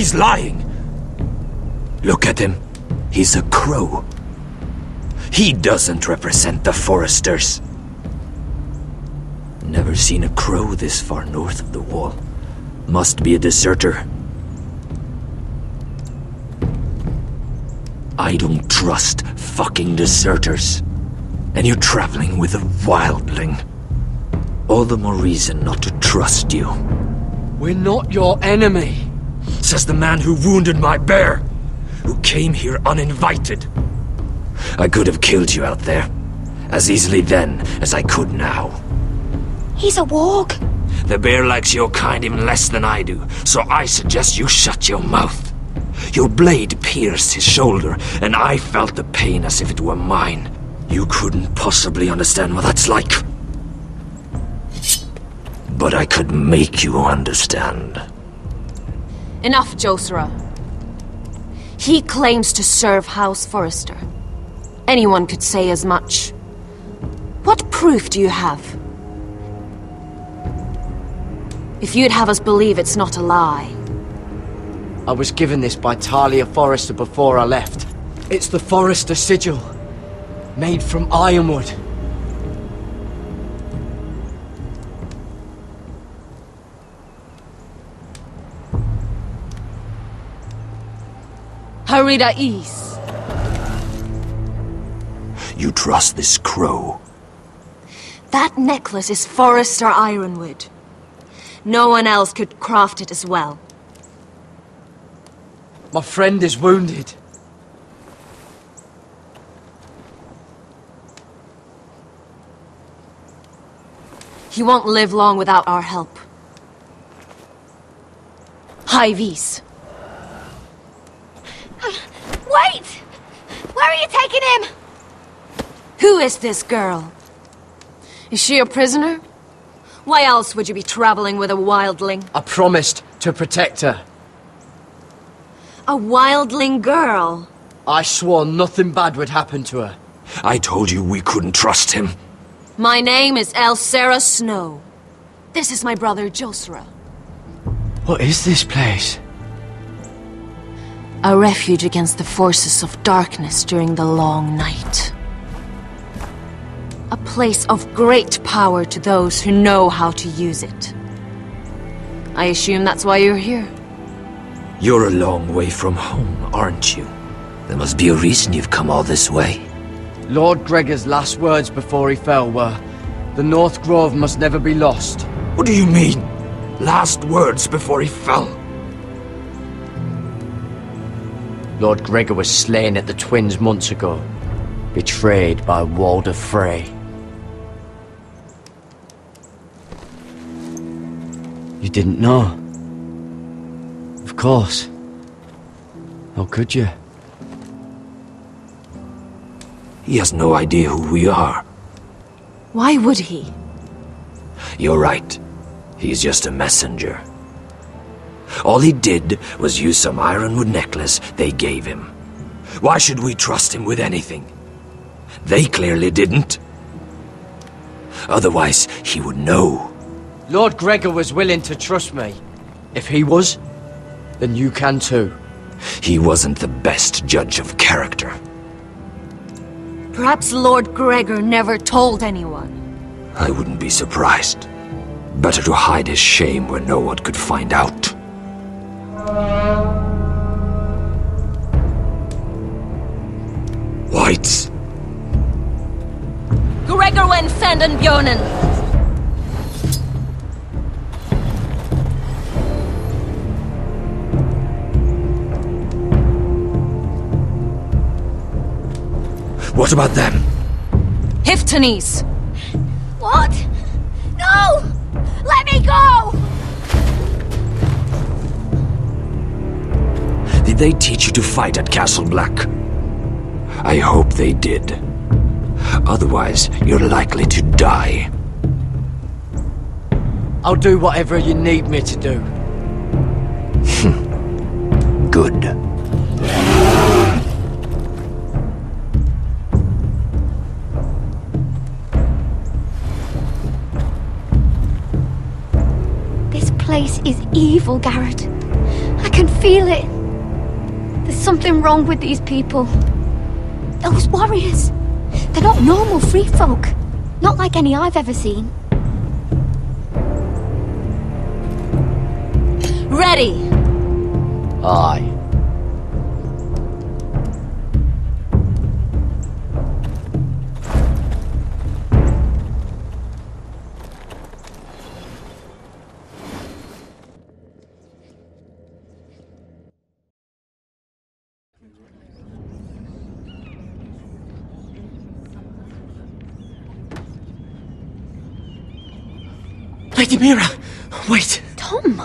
He's lying! Look at him. He's a crow. He doesn't represent the foresters. Never seen a crow this far north of the wall. Must be a deserter. I don't trust fucking deserters. And you're traveling with a wildling. All the more reason not to trust you. We're not your enemy. Says the man who wounded my bear. Who came here uninvited. I could have killed you out there. As easily then as I could now. He's a warg. The bear likes your kind even less than I do, so I suggest you shut your mouth. Your blade pierced his shoulder, and I felt the pain as if it were mine. You couldn't possibly understand what that's like. But I could make you understand. Enough, Josra. He claims to serve House Forrester. Anyone could say as much. What proof do you have? If you'd have us believe it's not a lie. I was given this by Talia Forrester before I left. It's the Forrester sigil. Made from ironwood. Harida East. You trust this crow? That necklace is Forrester ironwood. No one else could craft it as well. My friend is wounded. He won't live long without our help. High Vis. Wait! Where are you taking him? Who is this girl? Is she a prisoner? Why else would you be traveling with a wildling? I promised to protect her. A wildling girl? I swore nothing bad would happen to her. I told you we couldn't trust him. My name is Elsera Snow. This is my brother Josra. What is this place? A refuge against the forces of darkness during the long night. A place of great power to those who know how to use it. I assume that's why you're here. You're a long way from home, aren't you? There must be a reason you've come all this way. Lord Gregor's last words before he fell were, "The North Grove must never be lost." What do you mean? Last words before he fell? Lord Gregor was slain at the Twins months ago, betrayed by Walder Frey. You didn't know? Of course. How could you? He has no idea who we are. Why would he? You're right. He's just a messenger. All he did was use some ironwood necklace they gave him. Why should we trust him with anything? They clearly didn't. Otherwise, he would know. Lord Gregor was willing to trust me. If he was, then you can too. He wasn't the best judge of character. Perhaps Lord Gregor never told anyone. I wouldn't be surprised. Better to hide his shame where no one could find out. Whites. Gregor wen fanden björnen. What about them? Hiftanes. What? No! Let me go! Did they teach you to fight at Castle Black? I hope they did. Otherwise, you're likely to die. I'll do whatever you need me to do. Good. This place is evil, Garrett. I can feel it. There's something wrong with these people. Those warriors. They're not normal free folk. Not like any I've ever seen. Ready! Aye. Lady Mira! Wait! Tom!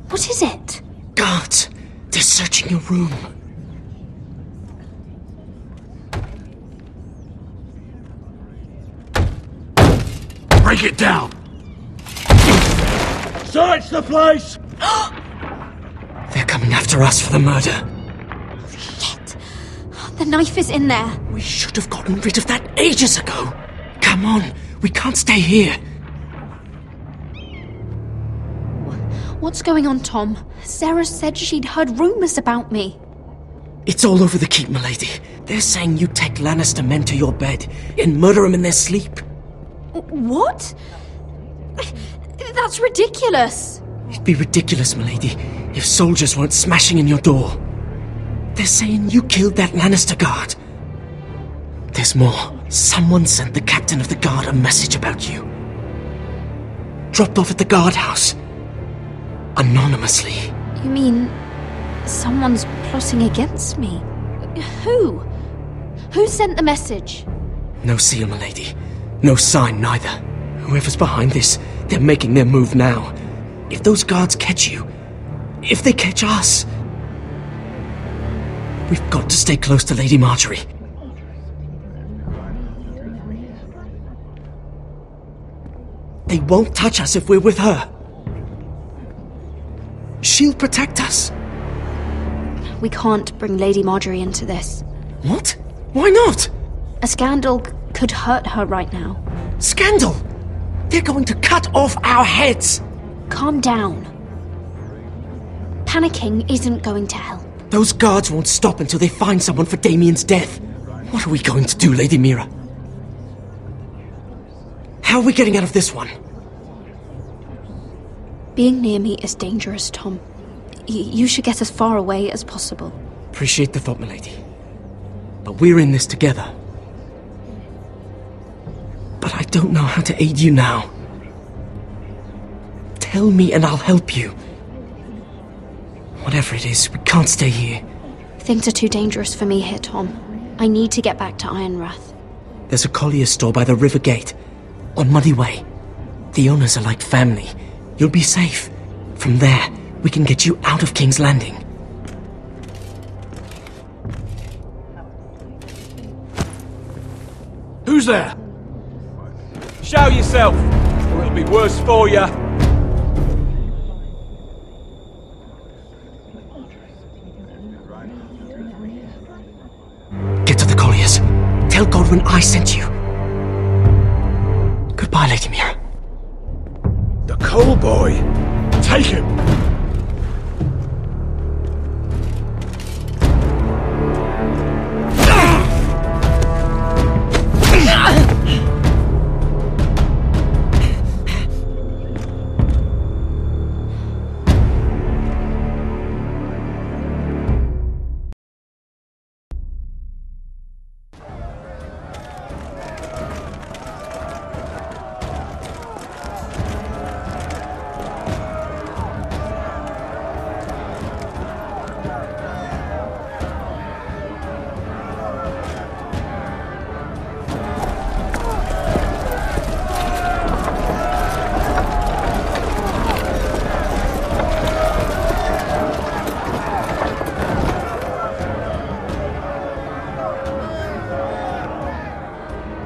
What is it? Guards! They're searching your room. Break it down! Search the place! They're coming after us for the murder. Shit! The knife is in there. We should have gotten rid of that ages ago. Come on, we can't stay here. What's going on, Tom? Sarah said she'd heard rumors about me. It's all over the keep, milady. They're saying you take Lannister men to your bed and murder them in their sleep. What? That's ridiculous. It'd be ridiculous, milady, if soldiers weren't smashing in your door. They're saying you killed that Lannister guard. There's more. Someone sent the captain of the guard a message about you. Dropped off at the guardhouse. Anonymously. You mean someone's plotting against me? Who? Who sent the message? No seal, milady. No sign, neither. Whoever's behind this, they're making their move now. If those guards catch you, if they catch us, we've got to stay close to Lady Marjorie. They won't touch us if we're with her. She'll protect us. We can't bring Lady Marjorie into this. What? Why not? A scandal could hurt her right now. Scandal! They're going to cut off our heads! Calm down. Panicking isn't going to help. Those guards won't stop until they find someone for Damien's death. What are we going to do, Lady Mira? How are we getting out of this one? Being near me is dangerous, Tom. You should get as far away as possible. Appreciate the thought, milady. But we're in this together. But I don't know how to aid you now. Tell me and I'll help you. Whatever it is, we can't stay here. Things are too dangerous for me here, Tom. I need to get back to Ironrath. There's a collier's store by the river gate, on Muddy Way. The owners are like family. You'll be safe. From there, we can get you out of King's Landing. Who's there? Show yourself, or it'll be worse for you. Get to the colliers. Tell Godwin I sent you. Goodbye, Lady Mira. The Coal Boy. Take him.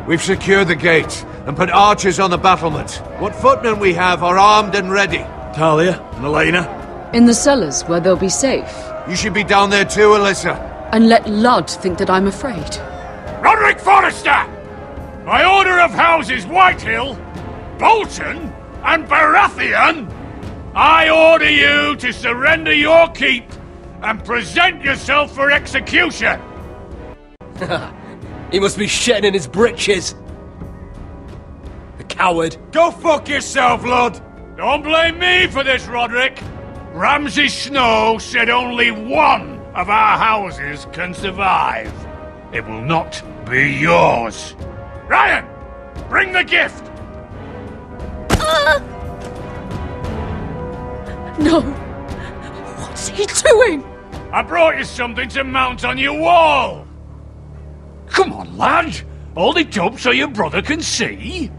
We've secured the gate and put archers on the battlement. What footmen we have are armed and ready. Talia, Melina. In the cellars, where they'll be safe. You should be down there too, Alyssa. And let Ludd think that I'm afraid. Roderick Forrester! By order of Houses Whitehill, Bolton, and Baratheon, I order you to surrender your keep and present yourself for execution! He must be shitting in his britches. The coward. Go fuck yourself, lad! Don't blame me for this, Roderick! Ramsay Snow said only one of our houses can survive. It will not be yours. Ryan! Bring the gift! No! What's he doing? I brought you something to mount on your wall! Come on, lad! Hold it up so your brother can see!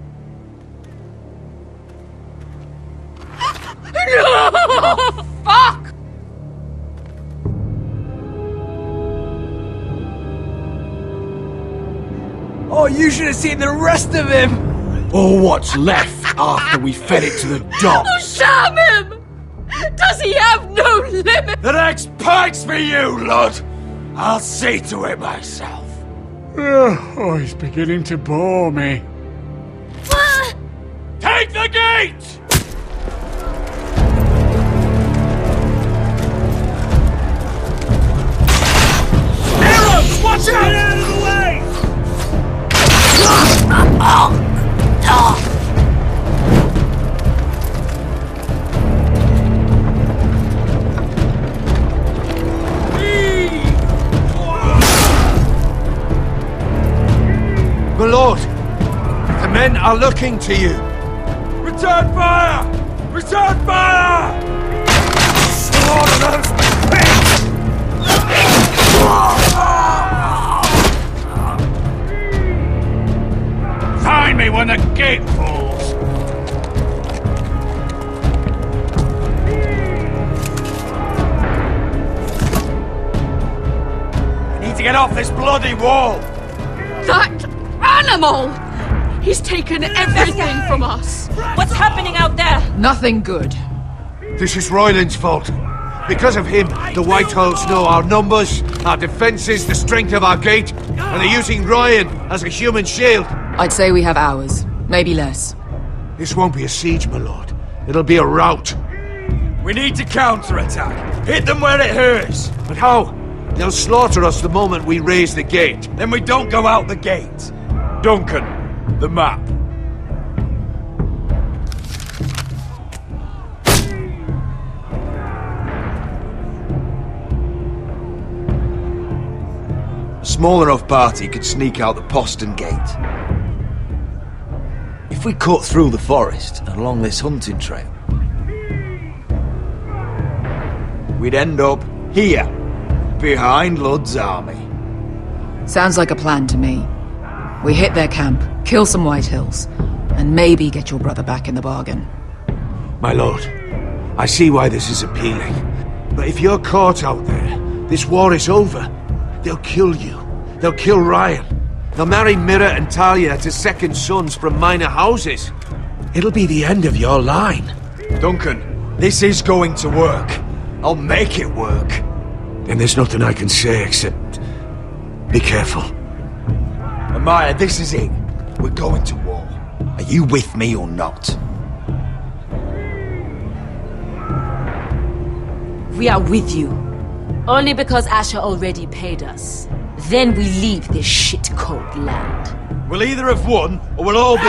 No! Fuck! Oh, you should have seen the rest of him! Or what's left after we fed it to the dogs. Damn him! Does he have no limit? The next pike's for you, lad! I'll see to it myself. Oh, he's beginning to bore me. Take the gate! Arrows! Watch out! Get out of the way! My lord, the men are looking to you. Return fire! Return fire! Lord of those pigs! Find me when the gate falls! I need to get off this bloody wall! That animal! He's taken everything from us. What's happening out there? Nothing good. This is Royland's fault. Because of him, the Whitehawks know our numbers, our defences, the strength of our gate, and they're using Ryan as a human shield. I'd say we have hours, maybe less. This won't be a siege, my lord. It'll be a rout. We need to counterattack. Hit them where it hurts. But how? They'll slaughter us the moment we raise the gate. Then we don't go out the gate. Duncan, the map. A small enough party could sneak out the postern gate. If we cut through the forest and along this hunting trail, we'd end up here, behind Lud's army. Sounds like a plan to me. We hit their camp, kill some White Hills, and maybe get your brother back in the bargain. My lord, I see why this is appealing. But if you're caught out there, this war is over. They'll kill you. They'll kill Ryan. They'll marry Mira and Talia to second sons from minor houses. It'll be the end of your line. Duncan, this is going to work. I'll make it work. Then there's nothing I can say except... be careful. Amaya, this is it. We're going to war. Are you with me or not? We are with you. Only because Asher already paid us. Then we leave this shit-cold land. We'll either have won, or we'll all be...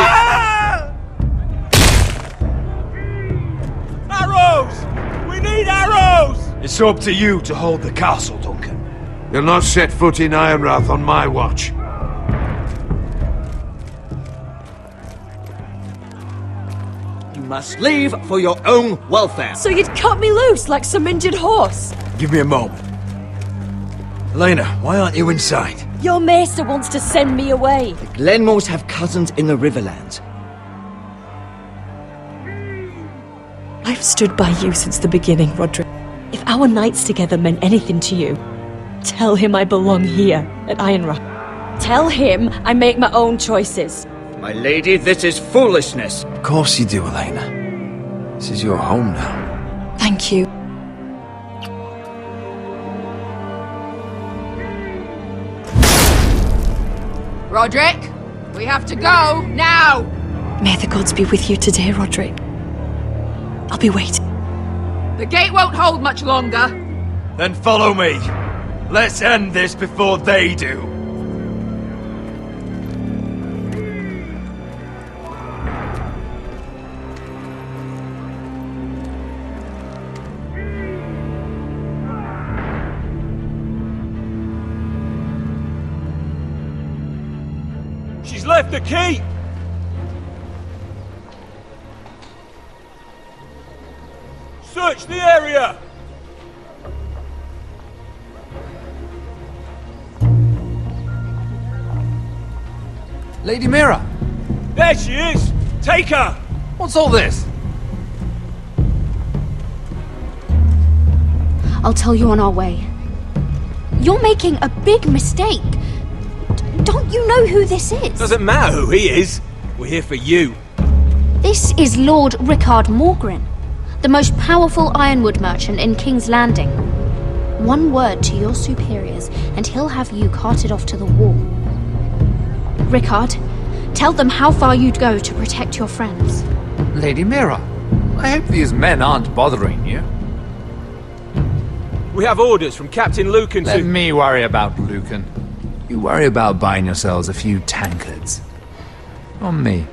Arrows! We need arrows! It's up to you to hold the castle, Duncan. They'll not set foot in Ironrath on my watch. You must leave for your own welfare. So you'd cut me loose like some injured horse? Give me a moment. Elena, why aren't you inside? Your maester wants to send me away. The Glenmores have cousins in the Riverlands. I've stood by you since the beginning, Roderick. If our nights together meant anything to you, tell him I belong here, at Ironrath. Tell him I make my own choices. My lady, this is foolishness. Of course you do, Elena. This is your home now. Thank you. Roderick, we have to go, now! May the gods be with you today, Roderick. I'll be waiting. The gate won't hold much longer. Then follow me. Let's end this before they do. She's left the keep! Search the area! Lady Mira! There she is! Take her! What's all this? I'll tell you on our way. You're making a big mistake. Don't you know who this is? Doesn't matter who he is. We're here for you. This is Lord Rickard Morgren, the most powerful ironwood merchant in King's Landing. One word to your superiors, and he'll have you carted off to the wall. Rickard, tell them how far you'd go to protect your friends. Lady Mira, I hope these men aren't bothering you. We have orders from Captain Lucan to... Let me worry about Lucan. You worry about buying yourselves a few tankards. On me.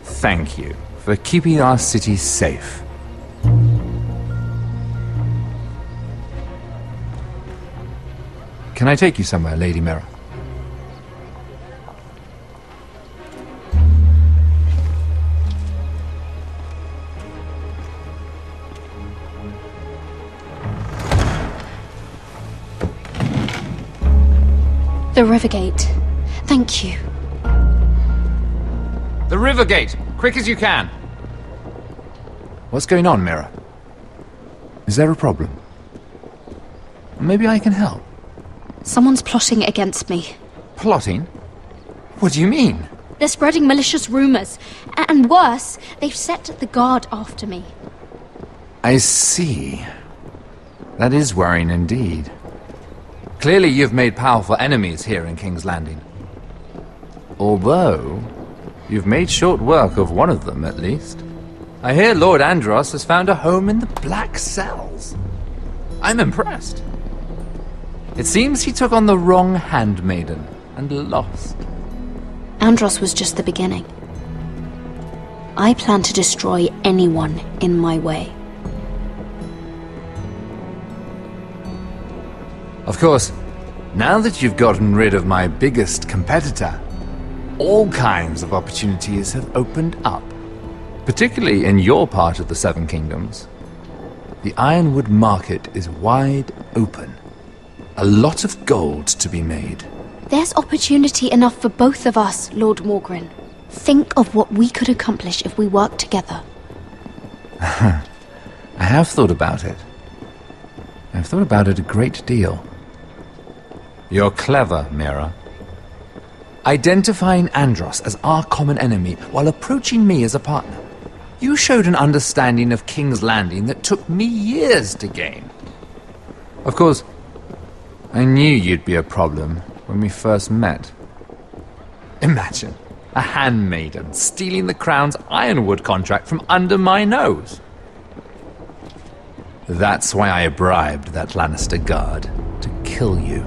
Thank you for keeping our city safe. Can I take you somewhere, Lady Mira? The Rivergate. Thank you. The Rivergate! Quick as you can! What's going on, Mira? Is there a problem? Maybe I can help. Someone's plotting against me. Plotting? What do you mean? They're spreading malicious rumors. And worse, they've set the guard after me. I see. That is worrying indeed. Clearly you've made powerful enemies here in King's Landing. Although, you've made short work of one of them, at least. I hear Lord Andros has found a home in the Black Cells. I'm impressed. It seems he took on the wrong handmaiden and lost. Andros was just the beginning. I plan to destroy anyone in my way. Of course, now that you've gotten rid of my biggest competitor, all kinds of opportunities have opened up. Particularly in your part of the Seven Kingdoms. The ironwood market is wide open. A lot of gold to be made. There's opportunity enough for both of us, Lord Morgren. Think of what we could accomplish if we worked together. I have thought about it. I've thought about it a great deal. You're clever, Mira. Identifying Andros as our common enemy while approaching me as a partner. You showed an understanding of King's Landing that took me years to gain. Of course, I knew you'd be a problem when we first met. Imagine a handmaiden stealing the Crown's ironwood contract from under my nose. That's why I bribed that Lannister guard to kill you.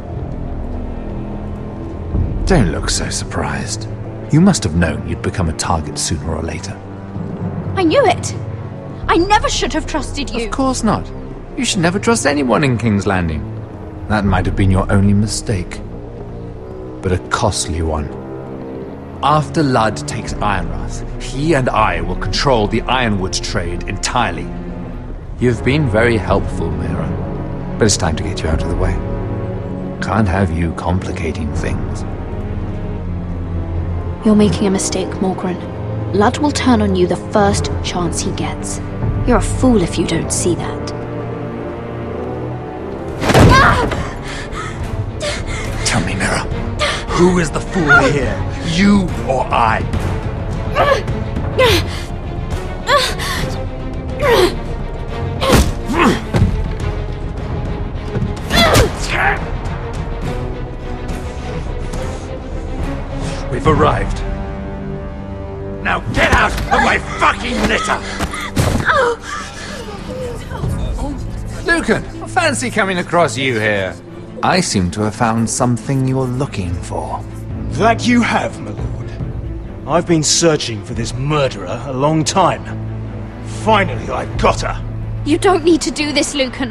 Don't look so surprised. You must have known you'd become a target sooner or later. I knew it! I never should have trusted you! Of course not. You should never trust anyone in King's Landing. That might have been your only mistake. But a costly one. After Ludd takes Ironrath, he and I will control the ironwood trade entirely. You've been very helpful, Mira. But it's time to get you out of the way. Can't have you complicating things. You're making a mistake, Morgren. Ludd will turn on you the first chance he gets. You're a fool if you don't see that. Tell me, Mira, who is the fool here? You or I? We've arrived. Now get out of my fucking litter! Lucan, fancy coming across you here. I seem to have found something you're looking for. That you have, my lord. I've been searching for this murderer a long time. Finally, I've got her. You don't need to do this, Lucan.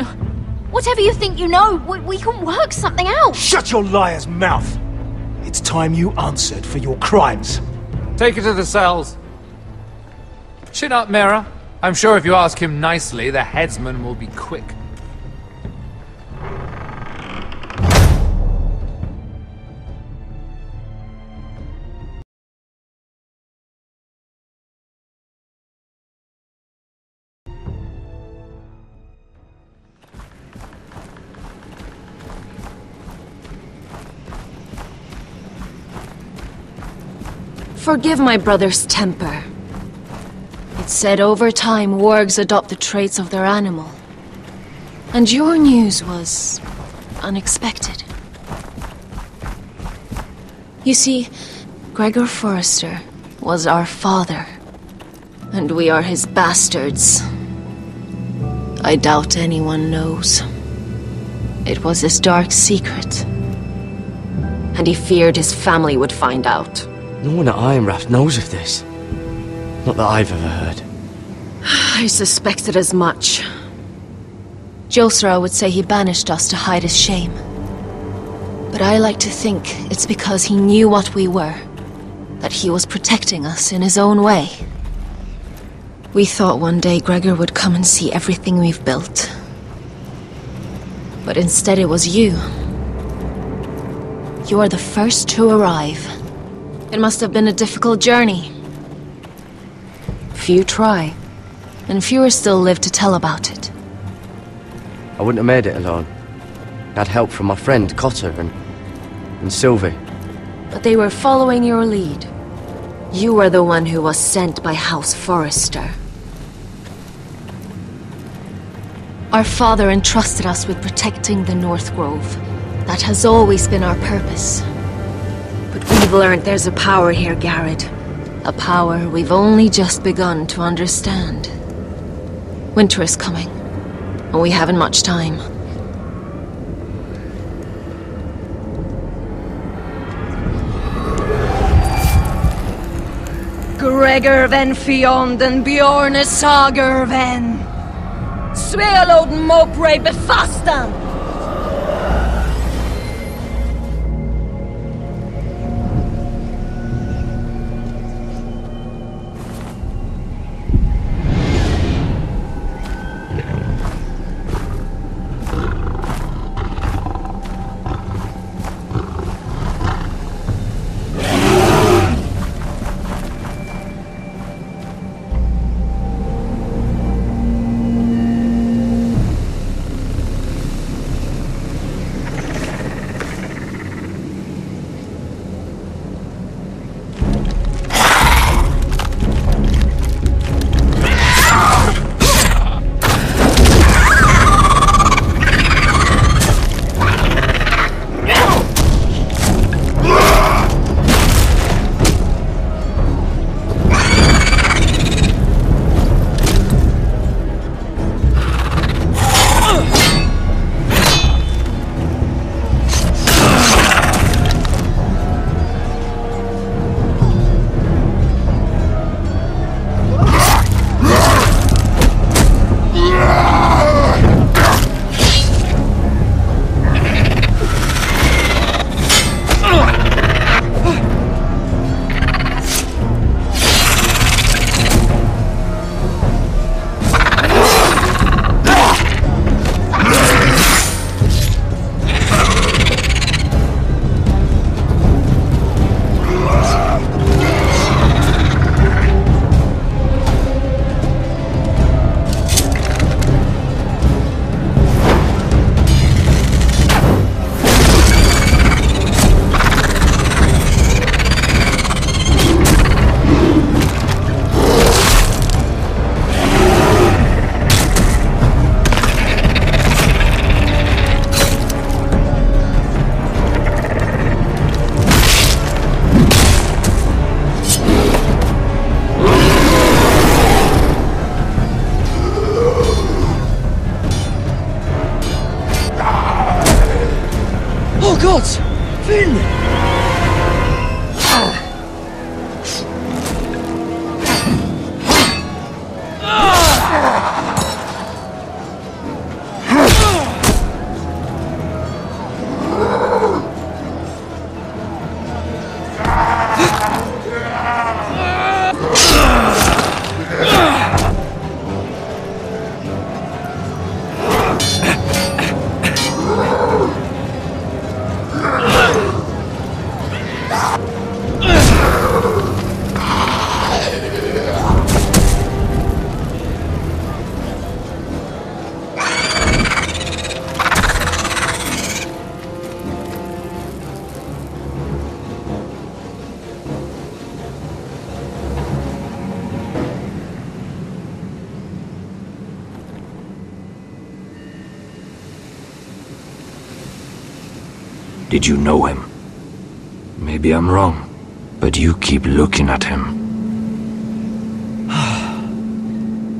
Whatever you think you know, we can work something out. Shut your liar's mouth! It's time you answered for your crimes. Take her to the cells. Chin up, Mira. I'm sure if you ask him nicely, the headsman will be quick. Forgive my brother's temper. It's said over time wargs adopt the traits of their animal. And your news was unexpected. You see, Gregor Forrester was our father, and we are his bastards. I doubt anyone knows. It was his dark secret, and he feared his family would find out. No one at Ironrath knows of this. Not that I've ever heard. I suspected as much. Josra would say he banished us to hide his shame. But I like to think it's because he knew what we were, that he was protecting us in his own way. We thought one day Gregor would come and see everything we've built. But instead it was you. You are the first to arrive. It must have been a difficult journey. Few try, and fewer still live to tell about it. I wouldn't have made it alone. I had help from my friend Cotter and Sylvie. But they were following your lead. You were the one who was sent by House Forrester. Our father entrusted us with protecting the North Grove. That has always been our purpose. But we've learned there's a power here, Garrett. A power we've only just begun to understand. Winter is coming, and we haven't much time. Gregor ven Fionden Bjorne Sager ven Svealoden Mopre befastan. Oh gods! Finn! Did you know him? Maybe I'm wrong, but you keep looking at him.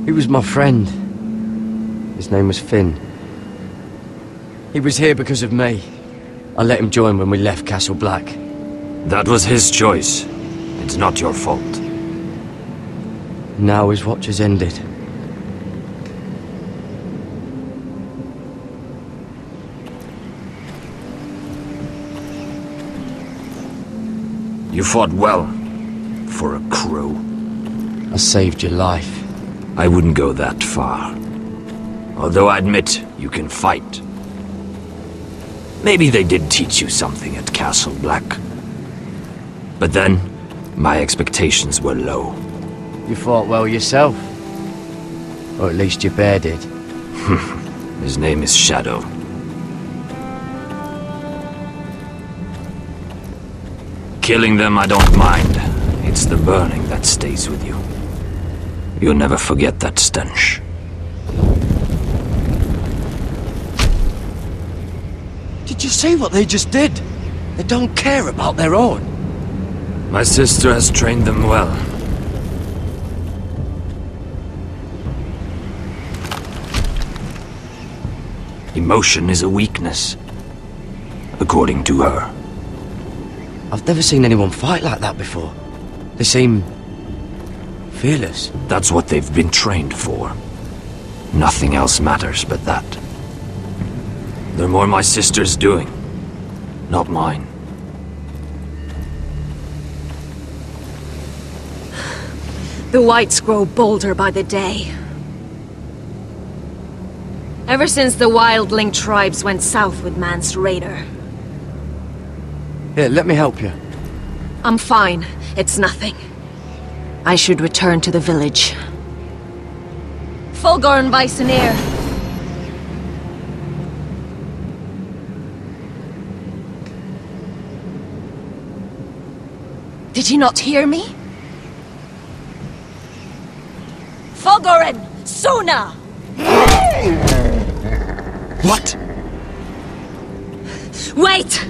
He was my friend. His name was Finn. He was here because of me. I let him join when we left Castle Black. That was his choice. It's not your fault. Now his watch has ended. You fought well, for a crow. I saved your life. I wouldn't go that far. Although I admit, you can fight. Maybe they did teach you something at Castle Black. But then, my expectations were low. You fought well yourself. Or at least your bear did. His name is Shadow. Killing them I don't mind. It's the burning that stays with you. You'll never forget that stench. Did you see what they just did? They don't care about their own. My sister has trained them well. Emotion is a weakness, according to her. I've never seen anyone fight like that before. They seem fearless. That's what they've been trained for. Nothing else matters but that. They're more my sister's doing, not mine. The whites grow bolder by the day. Ever since the wildling tribes went south with Man's raider. Here, let me help you. I'm fine. It's nothing. I should return to the village. Fulgorn Viceneer. Did you not hear me? Fulgorn! Sona! What? Wait!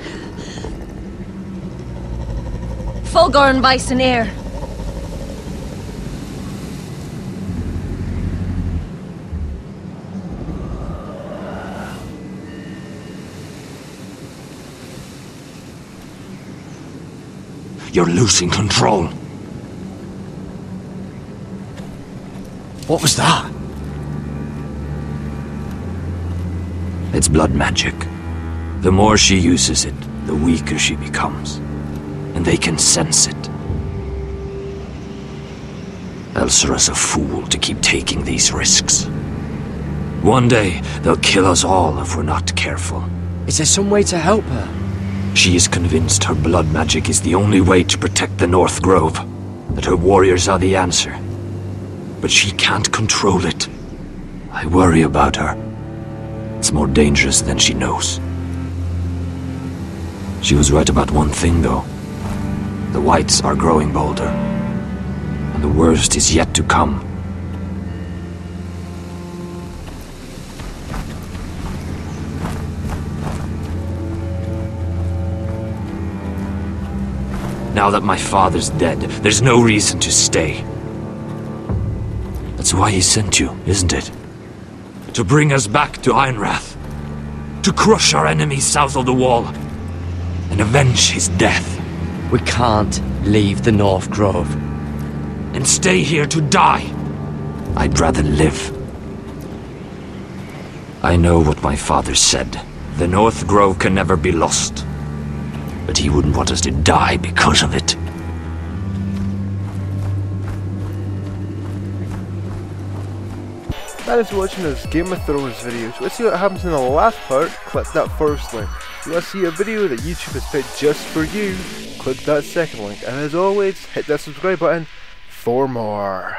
Fulgorn Viceneer. You're losing control. What was that? It's blood magic. The more she uses it, the weaker she becomes. And they can sense it. Elsera's a fool to keep taking these risks. One day, they'll kill us all if we're not careful. Is there some way to help her? She is convinced her blood magic is the only way to protect the North Grove. That her warriors are the answer. But she can't control it. I worry about her. It's more dangerous than she knows. She was right about one thing, though. The whites are growing bolder. And the worst is yet to come. Now that my father's dead, there's no reason to stay. That's why he sent you, isn't it? To bring us back to Ironrath. To crush our enemies south of the Wall. and avenge his death. We can't leave the North Grove. And stay here to die. I'd rather live. I know what my father said. The North Grove can never be lost. But he wouldn't want us to die because of it. Thanks for watching this Game of Thrones video. So let's see what happens in the last part. Click that first link. If you want to see a video that YouTube has picked just for you, click that second link. And as always, hit that subscribe button for more.